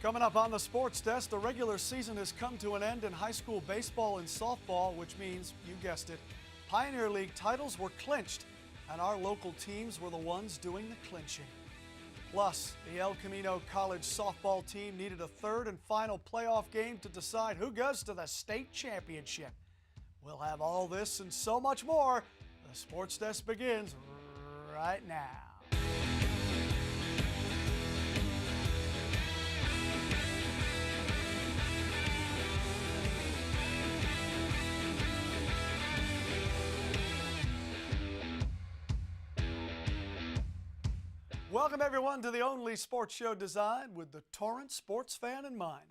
Coming up on the Sports Desk, the regular season has come to an end in high school baseball and softball, which means, you guessed it, Pioneer League titles were clinched, and our local teams were the ones doing the clinching. Plus, the El Camino College softball team needed a third and final playoff game to decide who goes to the state championship. We'll have all this and so much more. The Sports Desk begins right now. Welcome everyone to the only sports show designed with the Torrance sports fan in mind.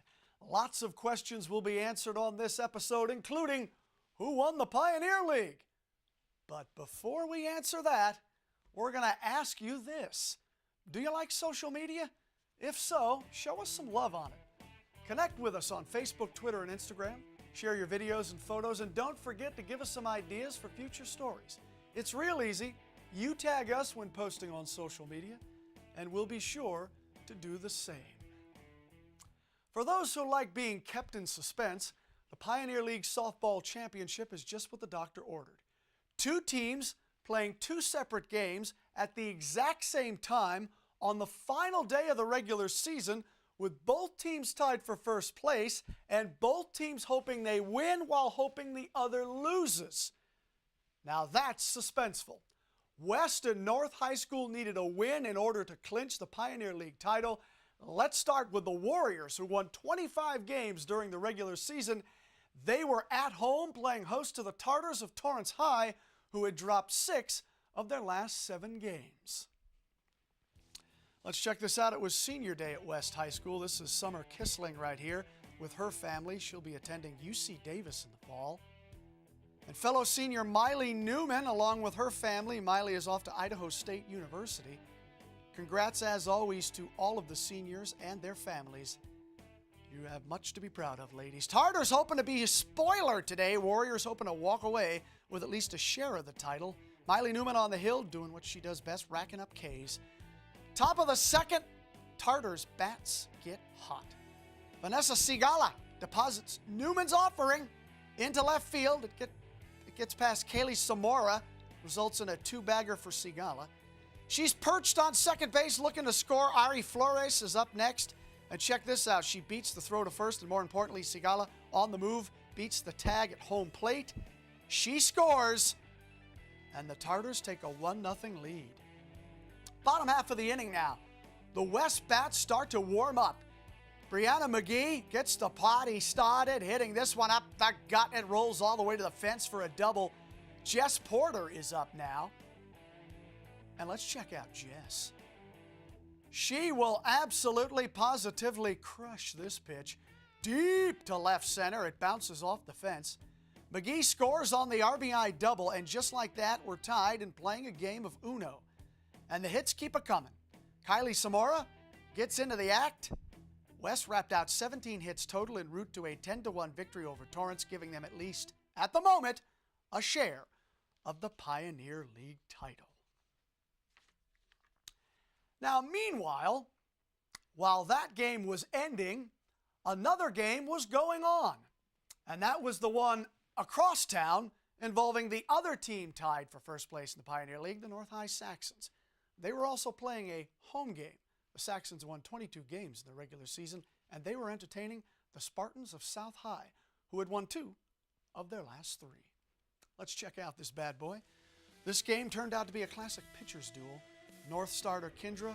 Lots of questions will be answered on this episode, including who won the Pioneer League? But before we answer that, we're going to ask you this. Do you like social media? If so, show us some love on it. Connect with us on Facebook, Twitter, and Instagram. Share your videos and photos, and don't forget to give us some ideas for future stories. It's real easy. You tag us when posting on social media, and we'll be sure to do the same. For those who like being kept in suspense, the Pioneer League Softball Championship is just what the doctor ordered. Two teams playing two separate games at the exact same time on the final day of the regular season, with both teams tied for first place and both teams hoping they win while hoping the other loses. Now that's suspenseful. West and North High School needed a win in order to clinch the Pioneer League title. Let's start with the Warriors, who won 25 games during the regular season. They were at home playing host to the Tartars of Torrance High, who had dropped 6 of their last 7 games. Let's check this out. It was senior day at West High School. This is Summer Kissling right here with her family. She'll be attending UC Davis in the fall. And fellow senior Miley Newman, along with her family. Miley is off to Idaho State University. Congrats, as always, to all of the seniors and their families. You have much to be proud of, ladies. Tartars hoping to be a spoiler today. Warriors hoping to walk away with at least a share of the title. Miley Newman on the hill doing what she does best, racking up Ks. Top of the second, Tartars bats get hot. Vanessa Sigala deposits Newman's offering into left field. It gets past Kaylee Samora, results in a 2-bagger for Sigala. She's perched on second base looking to score. Ari Flores is up next. And check this out. She beats the throw to first, and more importantly, Sigala on the move beats the tag at home plate. She scores, and the Tartars take a 1-0 lead. Bottom half of the inning now. The West bats start to warm up. Brianna McGee gets the party started, hitting this one up the gut. It rolls all the way to the fence for a double. Jess Porter is up now. And let's check out Jess. She will absolutely, positively crush this pitch. Deep to left center. It bounces off the fence. McGee scores on the RBI double, and just like that, we're tied and playing a game of Uno. And the hits keep a-coming. Kylie Samora gets into the act. West wrapped out 17 hits total en route to a 10-1 victory over Torrance, giving them at least, at the moment, a share of the Pioneer League title. Now, meanwhile, while that game was ending, another game was going on. And that was the one across town involving the other team tied for first place in the Pioneer League, the North High Saxons. They were also playing a home game. The Saxons won 22 games in the regular season, and they were entertaining the Spartans of South High, who had won 2 of their last 3. Let's check out this bad boy. This game turned out to be a classic pitcher's duel. North starter Kendra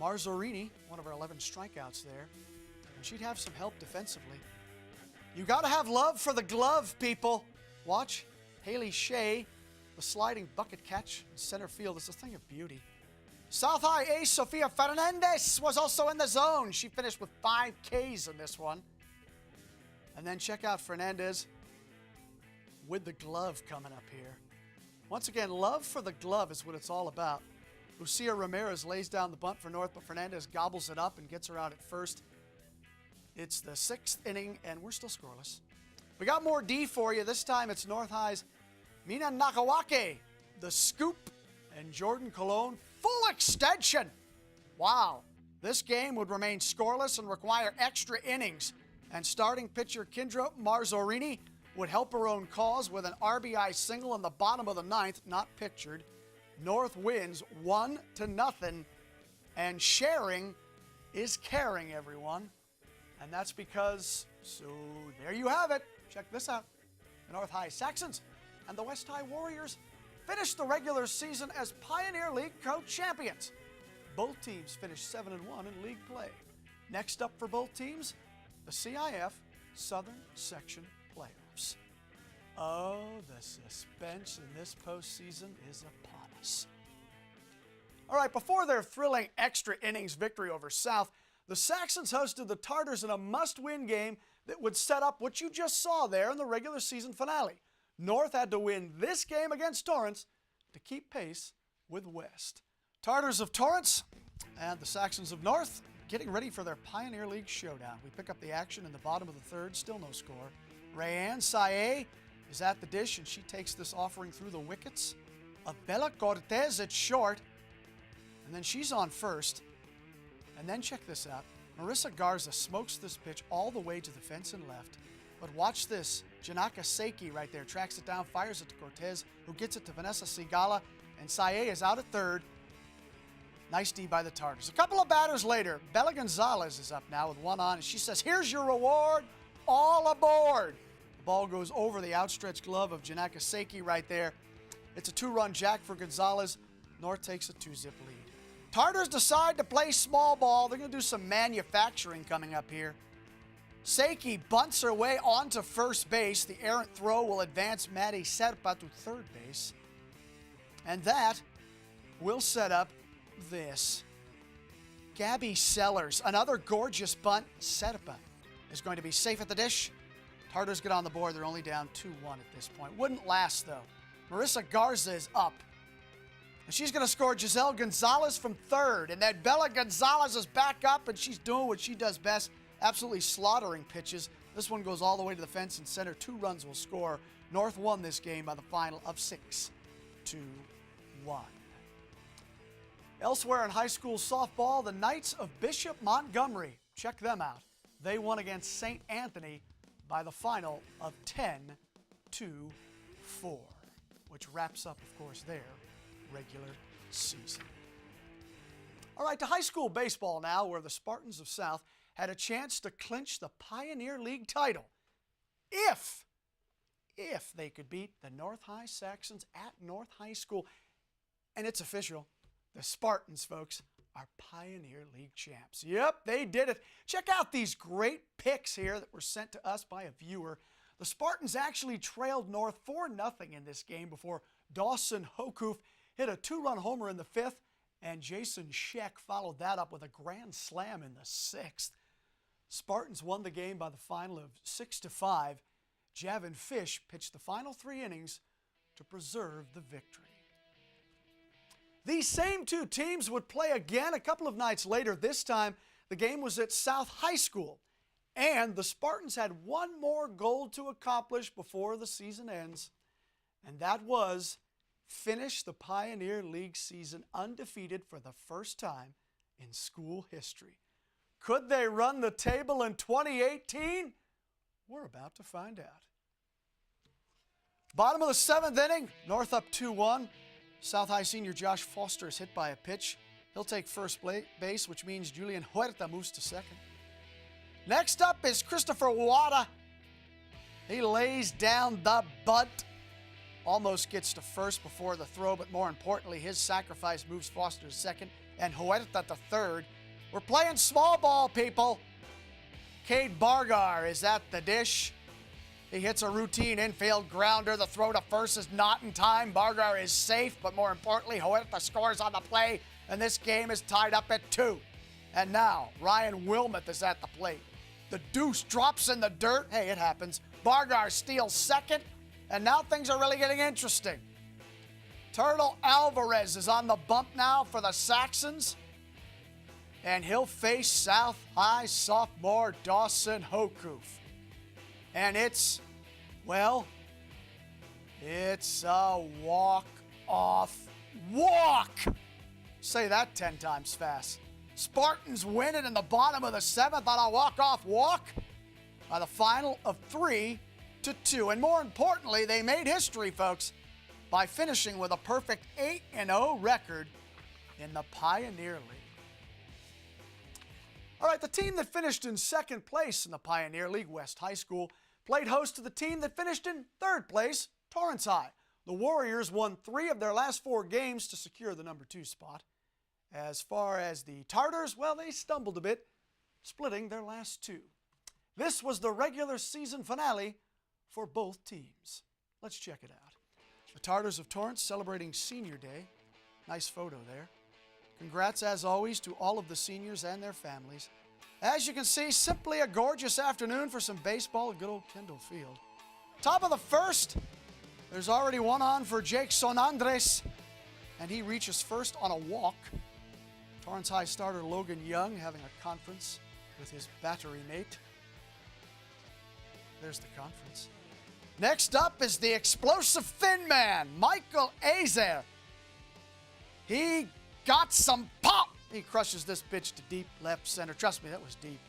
Marzorini, one of her 11 strikeouts there, and she'd have some help defensively. You got to have love for the glove, people. Watch Haley Shea, the sliding bucket catch in center field. It's a thing of beauty. South High ace Sofia Fernandez was also in the zone. She finished with 5 Ks in this one. And then check out Fernandez with the glove coming up here. Once again, love for the glove is what it's all about. Lucia Ramirez lays down the bunt for North, but Fernandez gobbles it up and gets her out at first. It's the 6th inning, and we're still scoreless. We got more D for you. This time it's North High's Mina Nakawake, the scoop, and Jordan Colon, full extension. Wow. This game would remain scoreless and require extra innings, and starting pitcher Kendra Marzorini would help her own cause with an RBI single in the bottom of the ninth, not pictured. North wins 1-0, and sharing is caring, everyone. And that's because, so there you have it. Check this out. The North High Saxons and the West High Warriors finished the regular season as Pioneer League co-champions. Both teams finished 7-1 in league play. Next up for both teams, the CIF Southern Section playoffs. Oh, the suspense in this postseason is upon us. All right, before their thrilling extra innings victory over South, the Saxons hosted the Tartars in a must-win game that would set up what you just saw there in the regular season finale. North had to win this game against Torrance to keep pace with West. Tartars of Torrance and the Saxons of North getting ready for their Pioneer League showdown. We pick up the action in the bottom of the third, still no score. Rayanne Saye is at the dish, and she takes this offering through the wickets. Abella Cortez at short, and then she's on first. And then check this out. Marissa Garza smokes this pitch all the way to the fence and left. But watch this. Janaka Seiki right there tracks it down, fires it to Cortez, who gets it to Vanessa Sigala, and Saye is out at third. Nice D by the Tartars. A couple of batters later, Bella Gonzalez is up now with one on, and she says, "Here's your reward, all aboard." The ball goes over the outstretched glove of Janaka Seiki right there. It's a 2-run jack for Gonzalez. North takes a 2-zip lead. Tartars decide to play small ball. They're going to do some manufacturing coming up here. Seiki bunts her way onto first base. The errant throw will advance Maddie Serpa to third base. And that will set up this. Gabby Sellers, another gorgeous bunt. Serpa is going to be safe at the dish. Tartars get on the board. They're only down 2-1 at this point. Wouldn't last, though. Marissa Garza is up. And she's going to score Giselle Gonzalez from third. And then Bella Gonzalez is back up, and she's doing what she does best, absolutely slaughtering pitches. This one goes all the way to the fence and center. 2 runs will score. North won this game by the final of 6-1. Elsewhere in high school softball, the Knights of Bishop Montgomery. Check them out. They won against St. Anthony by the final of 10-4, which wraps up, of course, their regular season. All right, to high school baseball now, where the Spartans of South had a chance to clinch the Pioneer League title if they could beat the North High Saxons at North High School. And it's official. The Spartans, folks, are Pioneer League champs. Yep, they did it. Check out these great pics here that were sent to us by a viewer. The Spartans actually trailed North 4-0 in this game before Dawson Hokuf hit a 2-run homer in the 5th, and Jason Scheck followed that up with a grand slam in the 6th. Spartans won the game by the final of 6-5. Javin Fish pitched the final 3 innings to preserve the victory. These same 2 teams would play again a couple of nights later. This time, the game was at South High School, and the Spartans had one more goal to accomplish before the season ends, and that was finish the Pioneer League season undefeated for the first time in school history. Could they run the table in 2018? We're about to find out. Bottom of the 7th inning, North up 2-1. South High senior Josh Foster is hit by a pitch. He'll take first base, which means Julian Huerta moves to second. Next up is Christopher Wada. He lays down the bunt. Almost gets to first before the throw, but more importantly, his sacrifice moves Foster to second and Huerta to third. We're playing small ball, people. Cade Bargar is at the dish. He hits a routine infield grounder. The throw to first is not in time. Bargar is safe, but more importantly, Huerta scores on the play, and this game is tied up at 2. And now, Ryan Wilmoth is at the plate. The deuce drops in the dirt. Hey, it happens. Bargar steals second, and now things are really getting interesting. Turtle Alvarez is on the bump now for the Saxons, and he'll face South High sophomore Dawson Hokuf. And it's a walk-off walk. Say that 10 times fast. Spartans win it in the bottom of the 7th on a walk-off walk by the final of 3-2. And more importantly, they made history, folks, by finishing with a perfect 8-0 record in the Pioneer League. All right, the team that finished in 2nd place in the Pioneer League, West High School, played host to the team that finished in 3rd place, Torrance High. The Warriors won 3 of their last 4 games to secure the number 2 spot. As far as the Tartars, well, they stumbled a bit, splitting their last 2. This was the regular season finale for both teams. Let's check it out. The Tartars of Torrance celebrating Senior Day. Nice photo there. Congrats, as always, to all of the seniors and their families. As you can see, simply a gorgeous afternoon for some baseball at good old Kendall Field. Top of the 1st, there's already one on for Jake Sonandres, and he reaches first on a walk. Torrance High starter Logan Young having a conference with his battery mate. There's the conference. Next up is the explosive thin man, Michael Azer. He got some pop. He crushes this pitch to deep left center. Trust me, that was deep.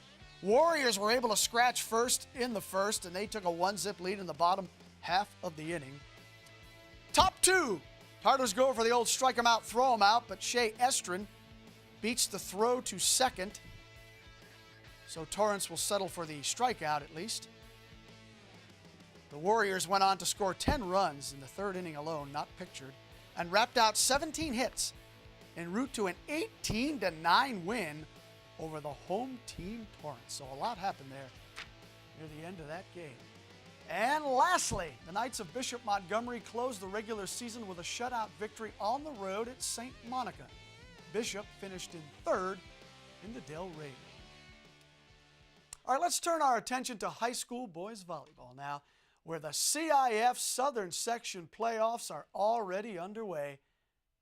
Warriors were able to scratch first in the 1st, and they took a 1-zip lead in the bottom half of the inning. Top 2. Tartars go for the old strike him out, throw him out, but Shea Estrin beats the throw to 2nd. So Torrance will settle for the strikeout at least. The Warriors went on to score 10 runs in the 3rd inning alone, not pictured, and wrapped out 17 hits en route to an 18-9 win over the home team Torrance. So a lot happened there near the end of that game. And lastly, the Knights of Bishop Montgomery closed the regular season with a shutout victory on the road at St. Monica. Bishop finished in 3rd in the Del Rey. All right, let's turn our attention to high school boys volleyball now, where the CIF Southern Section playoffs are already underway.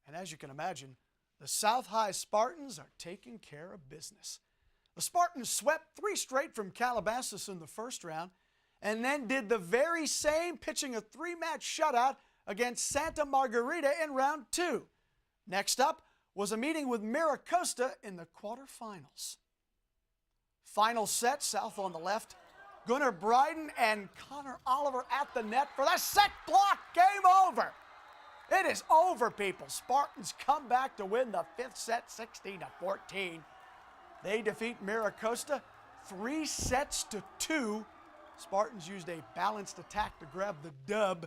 And as you can imagine, the South High Spartans are taking care of business. The Spartans swept 3 straight from Calabasas in the 1st round, and then did the very same, pitching a 3-match shutout against Santa Margarita in round 2. Next up was a meeting with Miracosta in the quarterfinals. Final set, South on the left. Gunnar Bryden and Connor Oliver at the net for the set block. Game over. It is over, people. Spartans come back to win the 5th set, 16-14. They defeat Miracosta 3-2. Spartans used a balanced attack to grab the dub.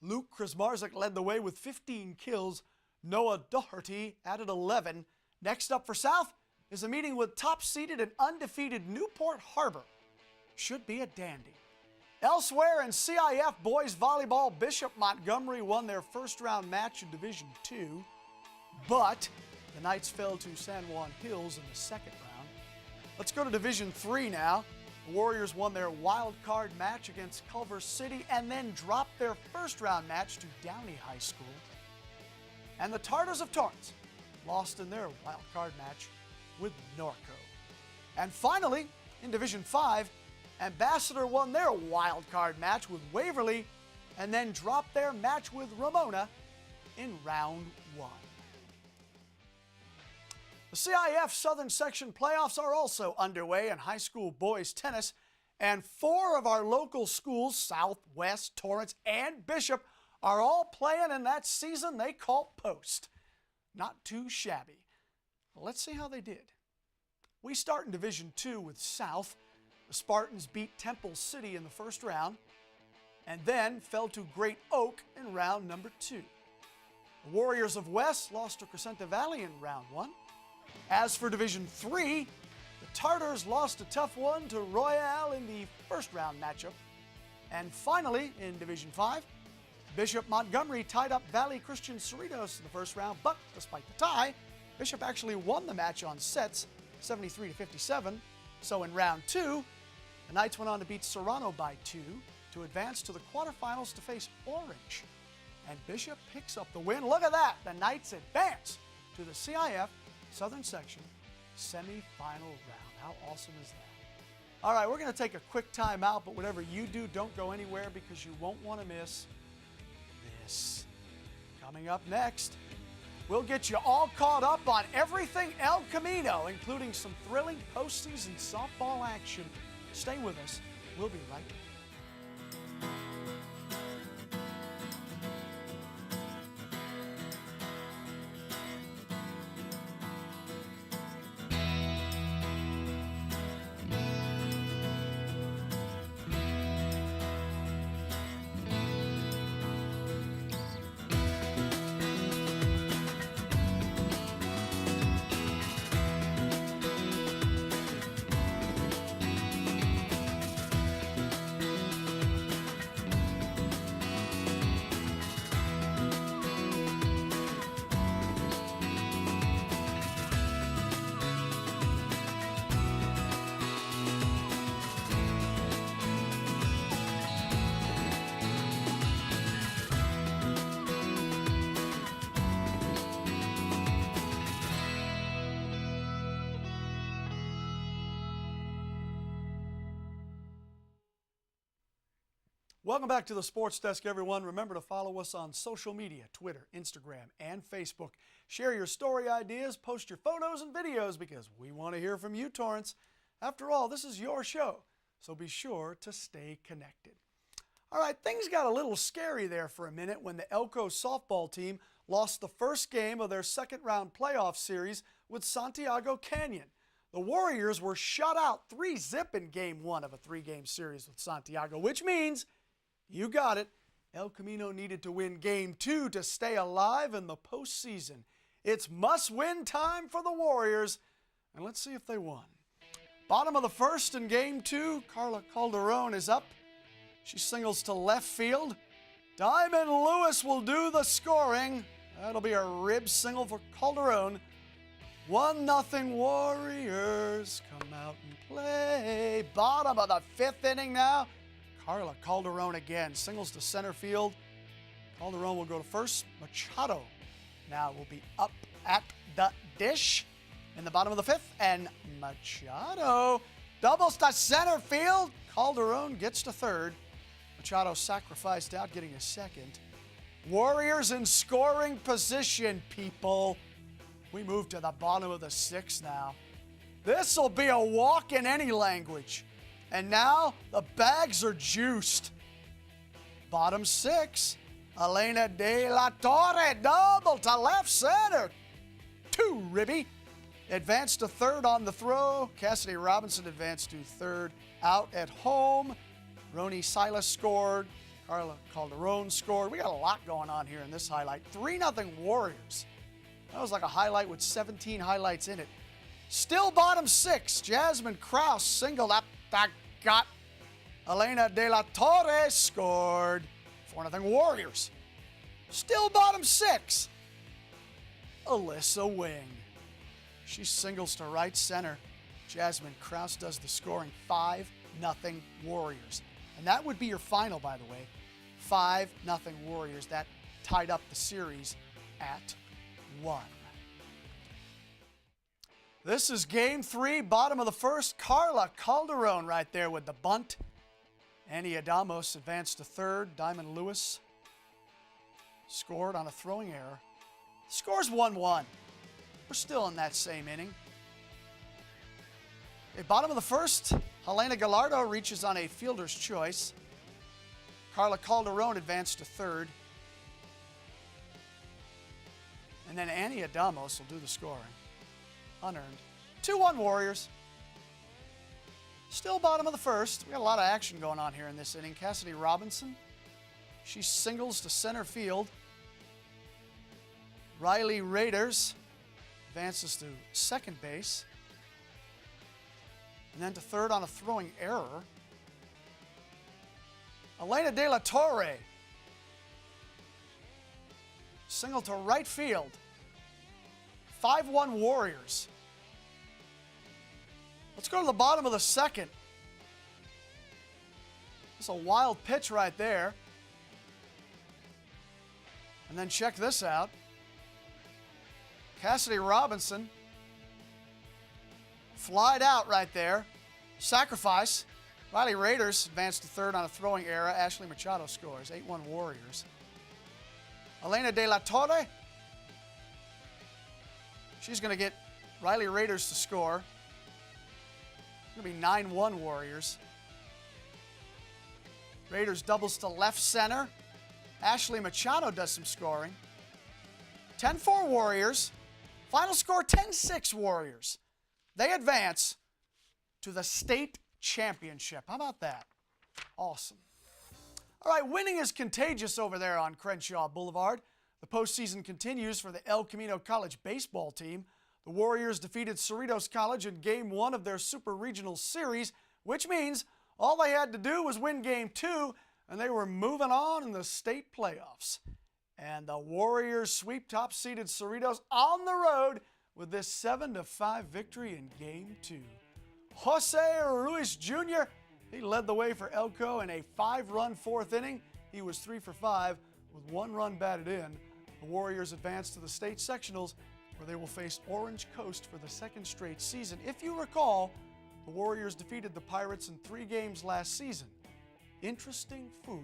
Luke Krasmarzik led the way with 15 kills. Noah Doherty added 11. Next up for South is a meeting with top-seeded and undefeated Newport Harbor. Should be a dandy. Elsewhere in CIF boys volleyball, Bishop Montgomery won their 1st-round match in Division II, but the Knights fell to San Juan Hills in the 2nd round. Let's go to Division III now. The Warriors won their wild card match against Culver City and then dropped their 1st-round match to Downey High School. And the Tartars of Torrance lost in their wild card match with Norco. And finally, in Division V, Ambassador won their wild card match with Waverly and then dropped their match with Ramona in round 1. The CIF Southern Section playoffs are also underway in high school boys tennis, and 4 of our local schools, Southwest, Torrance, and Bishop, are all playing in that season they call Post. Not too shabby. Let's see how they did. We start in Division II with South. The Spartans beat Temple City in the 1st round and then fell to Great Oak in round number 2. The Warriors of West lost to CRESCENTA Valley in round 1. As for Division III, the Tartars lost a tough one to Royale in the 1st round matchup. And finally, in Division V, Bishop Montgomery tied up Valley Christian Cerritos in the 1st round, but despite the tie, Bishop actually won the match on sets, 73-57. So in round 2, the Knights went on to beat Serrano by 2 to advance to the quarterfinals to face Orange. And Bishop picks up the win. Look at that. The Knights advance to the CIF Southern Section semifinal round. How awesome is that? All right, we're going to take a quick time out, but whatever you do, don't go anywhere because you won't want to miss this. Coming up next, We'll get you all caught up on everything El Camino, including some thrilling postseason softball action. Stay with us. We'll be right back. Welcome back to the Sports Desk, everyone. Remember to follow us on social media, Twitter, Instagram, and Facebook. Share your story ideas, post your photos and videos, because we want to hear from you, Torrance. After all, this is your show, so be sure to stay connected. All right, things got a little scary there for a minute when the Elko softball team lost the first game of their second-round playoff series with Santiago Canyon. The Warriors were shut out 3-0 in Game 1 of a 3-game series with Santiago, which means, you got it, El Camino needed to win Game 2 to stay alive in the postseason. It's must-win time for the Warriors, and let's see if they won. Bottom of the first in Game 2, Carla Calderon is up. She singles to left field. Diamond Lewis will do the scoring. That'll be a rib single for Calderon. 1-0 Warriors, come out and play. Bottom of the fifth inning now. Carla Calderon again, singles to center field. Calderon will go to first. Machado now will be up at the dish in the bottom of the fifth. And Machado doubles to center field. Calderon gets to third. Machado sacrificed out, getting a second. Warriors in scoring position, people. We move to the bottom of the sixth now. This will be a walk in any language. And now the bags are juiced. Bottom six, Elena De La Torre double to left center. Too ribby. Advanced to third on the throw. Cassidy Robinson advanced to third out at home. Roni Silas scored. Carla Calderon scored. We got a lot going on here in this highlight. 3-0 Warriors. That was like a highlight with 17 highlights in it. Still bottom six. Jasmine Krause singled up. Got Elena De La Torre scored. 4-0 Warriors. Still bottom six. Alyssa Wing. She singles to right center. Jasmine Krause does the scoring. 5-0 Warriors. And that would be your final, by the way. 5-0 Warriors. That tied up the series at 1. This is Game 3, bottom of the first. Carla Calderon right there with the bunt. Annie Adamos advanced to third. Diamond Lewis scored on a throwing error. Score's 1-1. We're still in that same inning. Okay, bottom of the first, Helena Gallardo reaches on a fielder's choice. Carla Calderon advanced to third. And then Annie Adamos will do the scoring. Unearned. 2-1 Warriors. Still bottom of the first. We got a lot of action going on here in this inning. Cassidy Robinson. She singles to center field. Riley Raiders advances to second base. And then to third on a throwing error. Elena De La Torre. Single to right field. 5-1 Warriors. Let's go to the bottom of the second. It's a wild pitch right there. And then check this out. Cassidy Robinson flied out right there. Sacrifice. Riley Raiders advanced to third on a throwing error. Ashley Machado scores. 8-1 Warriors. Elena De La Torre She's going to get Riley Raiders to score. It's going to be 9-1 Warriors. Raiders doubles to left center. Ashley Machado does some scoring. 10-4 Warriors. Final score 10-6 Warriors. They advance to the state championship. How about that? Awesome. All right, winning is contagious over there on Crenshaw Boulevard. The postseason continues for the El Camino College baseball team. The Warriors defeated Cerritos College in Game 1 of their Super Regional Series, which means all they had to do was win Game 2, and they were moving on in the state playoffs. And the Warriors sweep top-seeded Cerritos on the road with this 7-5 victory in Game 2. Jose Ruiz Jr., he led the way for Elko in a 5-run fourth inning. He was 3 for 5 with 1 run batted in. The Warriors advance to the state sectionals where they will face Orange Coast for the second straight season. If you recall, the Warriors defeated the Pirates in 3 games last season. Interesting food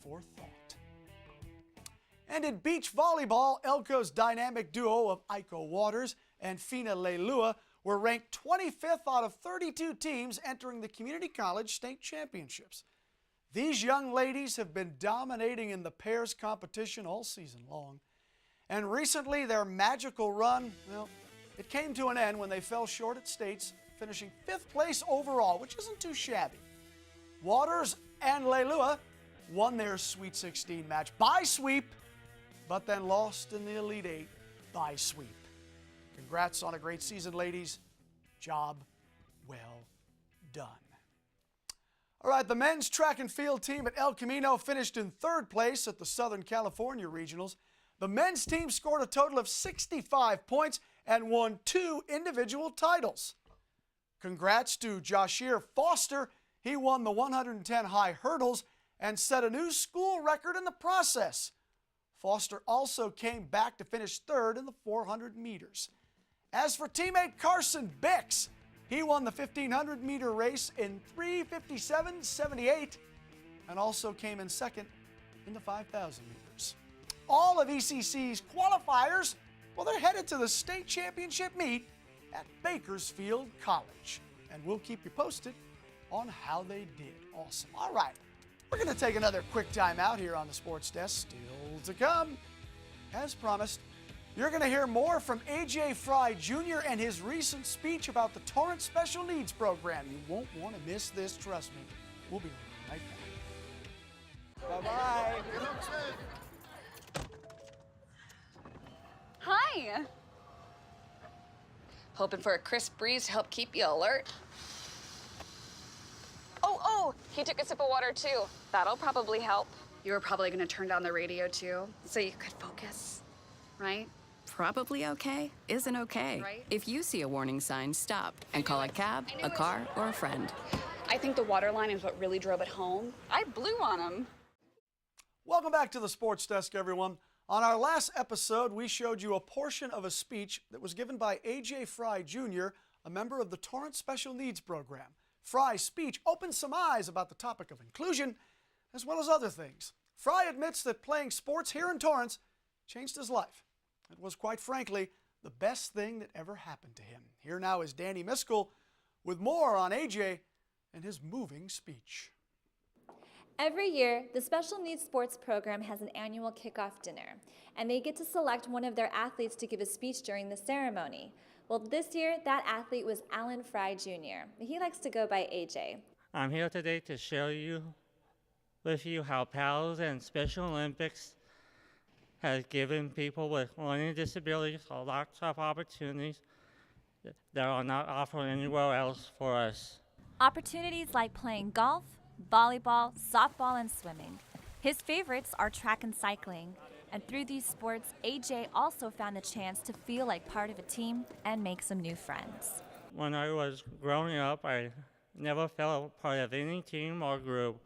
for thought. And in beach volleyball, Elko's dynamic duo of Aiko Waters and Fina Leilua were ranked 25th out of 32 teams entering the Community College State Championships. These young ladies have been dominating in the pairs competition all season long. And recently their magical run, well, it came to an end when they fell short at states, finishing 5th place overall, which isn't too shabby. Waters and Leilua won their Sweet 16 match by sweep, but then lost in the Elite 8 by sweep. Congrats on a great season, ladies. Job well done. All right, the men's track and field team at El Camino finished in 3rd place at the Southern California Regionals. The men's team scored a total of 65 points and won 2 individual titles. Congrats to Jashir Foster. He won the 110 high hurdles and set a new school record in the process. Foster also came back to finish 3rd in the 400 meters. As for teammate Carson Bix, he won the 1,500-meter race in 3:57.78 and also came in 2nd in the 5,000 meters. All of ECC's qualifiers, well, they're headed to the state championship meet at Bakersfield College. And we'll keep you posted on how they did. Awesome. All right, we're going to take another quick time out here on the Sports Desk. Still to come. As promised, you're going to hear more from AJ Fry Jr. and his recent speech about the Torrance Special Needs Program. You won't want to miss this, trust me. We'll be right back. Bye-bye. Hi. Hoping for a crisp breeze to help keep you alert. Oh, he took a sip of water too. That'll probably help. You were probably gonna turn down the radio too, so you could focus, right? Probably okay isn't okay. Right? If you see a warning sign, stop and call a cab, a car, or a friend. I think the water line is what really drove it home. I blew on him. Welcome back to the Sports Desk, everyone. On our last episode, we showed you a portion of a speech that was given by AJ Fry Jr., a member of the Torrance Special Needs Program. Fry's speech opened some eyes about the topic of inclusion, as well as other things. Fry admits that playing sports here in Torrance changed his life. It was, quite frankly, the best thing that ever happened to him. Here now is Danny Miskell with more on AJ and his moving speech. Every year, the Special Needs Sports Program has an annual kickoff dinner, and they get to select one of their athletes to give a speech during the ceremony. Well, this year, that athlete was Alan Fry Jr. He likes to go by AJ. I'm here today to share with you how PALS and Special Olympics has given people with learning disabilities lots of opportunities that are not offered anywhere else for us. Opportunities like playing golf, volleyball, softball, and swimming. His favorites are track and cycling. And through these sports, AJ also found the chance to feel like part of a team and make some new friends. When I was growing up, I never felt part of any team or group.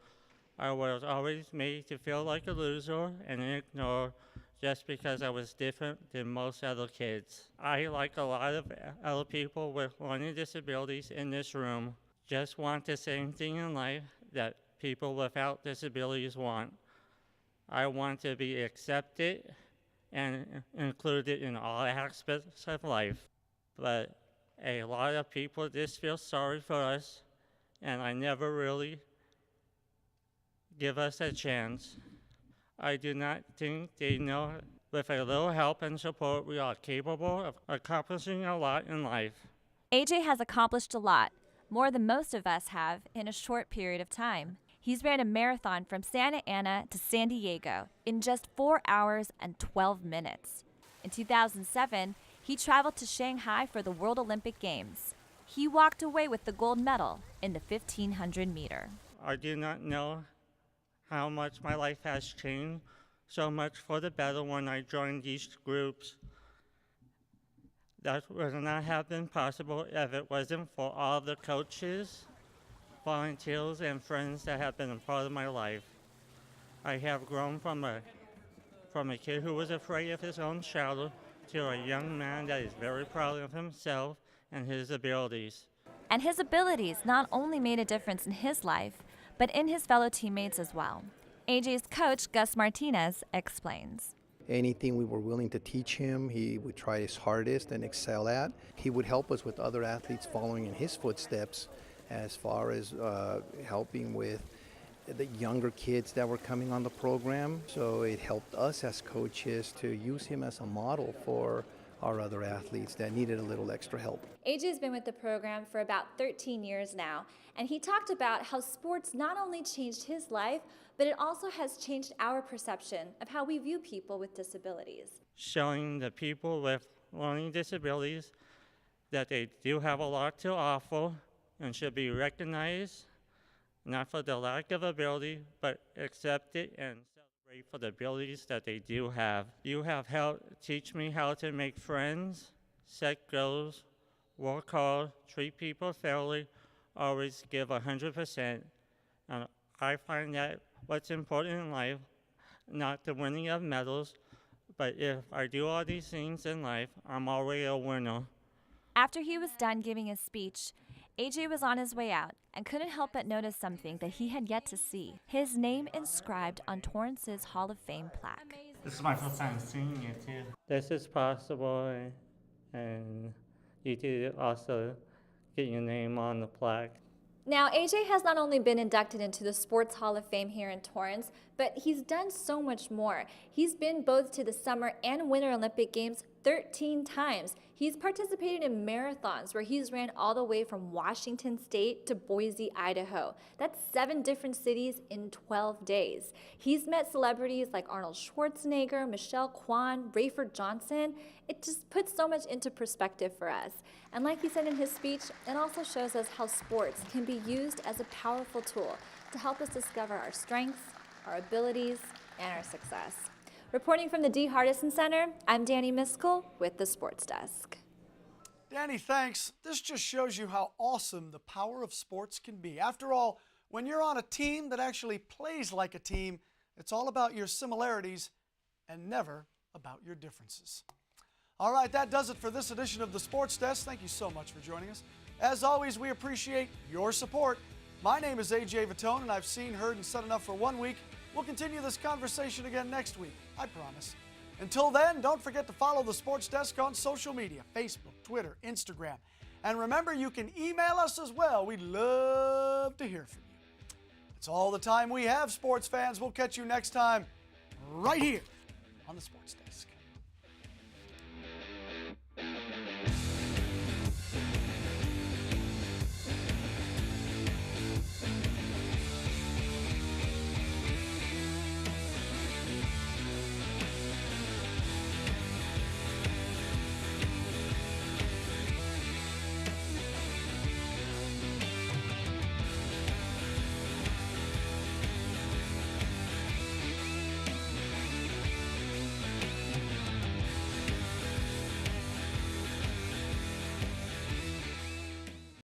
I was always made to feel like a loser and ignored just because I was different than most other kids. I, like a lot of other people with learning disabilities in this room, just want the same thing in life that people without disabilities want. I want to be accepted and included in all aspects of life. But a lot of people just feel sorry for us, and I never really give us a chance. I do not think they know with a little help and support we are capable of accomplishing a lot in life. AJ has accomplished a lot, more than most of us have in a short period of time. He's ran a marathon from Santa Ana to San Diego in just 4 hours and 12 minutes. In 2007, he traveled to Shanghai for the World Olympic Games. He walked away with the gold medal in the 1500 meter. I do not know how much my life has changed so much for the better when I joined these groups. That would not have been possible if it wasn't for all the coaches, volunteers, and friends that have been a part of my life. I have grown from a kid who was afraid of his own shadow to a young man that is very proud of himself and his abilities. And his abilities not only made a difference in his life, but in his fellow teammates as well. AJ's coach, Gus Martinez, explains. Anything we were willing to teach him, he would try his hardest and excel at. He would help us with other athletes following in his footsteps as far as helping with the younger kids that were coming on the program. So it helped us as coaches to use him as a model for our other athletes that needed a little extra help. AJ's been with the program for about 13 years now, and he talked about how sports not only changed his life, but it also has changed our perception of how we view people with disabilities. Showing the people with learning disabilities that they do have a lot to offer and should be recognized, not for the lack of ability, but accepted and celebrate for the abilities that they do have. You have helped teach me how to make friends, set goals, work hard, treat people fairly, always give 100%. And I find that what's important in life, not the winning of medals, but if I do all these things in life, I'm already a winner. After he was done giving his speech, AJ was on his way out and couldn't help but notice something that he had yet to see. His name inscribed on Torrance's Hall of Fame plaque. This is my first time seeing it too. This is possible, and you did also get your name on the plaque. Now, AJ has not only been inducted into the Sports Hall of Fame here in Torrance, but he's done so much more. He's been both to the Summer and Winter Olympic Games 13 times. He's participated in marathons where he's ran all the way from Washington State to Boise, Idaho. That's 7 different cities in 12 days. He's met celebrities like Arnold Schwarzenegger, Michelle Kwan, Rayford Johnson. It just puts so much into perspective for us. And like he said in his speech, it also shows us how sports can be used as a powerful tool to help us discover our strengths, our abilities, and our success. Reporting from the D. Hardison Center, I'm Danny Miskell with the Sports Desk. Danny, thanks. This just shows you how awesome the power of sports can be. After all, when you're on a team that actually plays like a team, it's all about your similarities and never about your differences. All right, that does it for this edition of the Sports Desk. Thank you so much for joining us. As always, we appreciate your support. My name is AJ Vittone, and I've seen, heard, and said enough for 1 week. We'll continue this conversation again next week, I promise. Until then, don't forget to follow the Sports Desk on social media, Facebook, Twitter, Instagram. And remember, you can email us as well. We'd love to hear from you. That's all the time we have, sports fans. We'll catch you next time right here on the Sports Desk.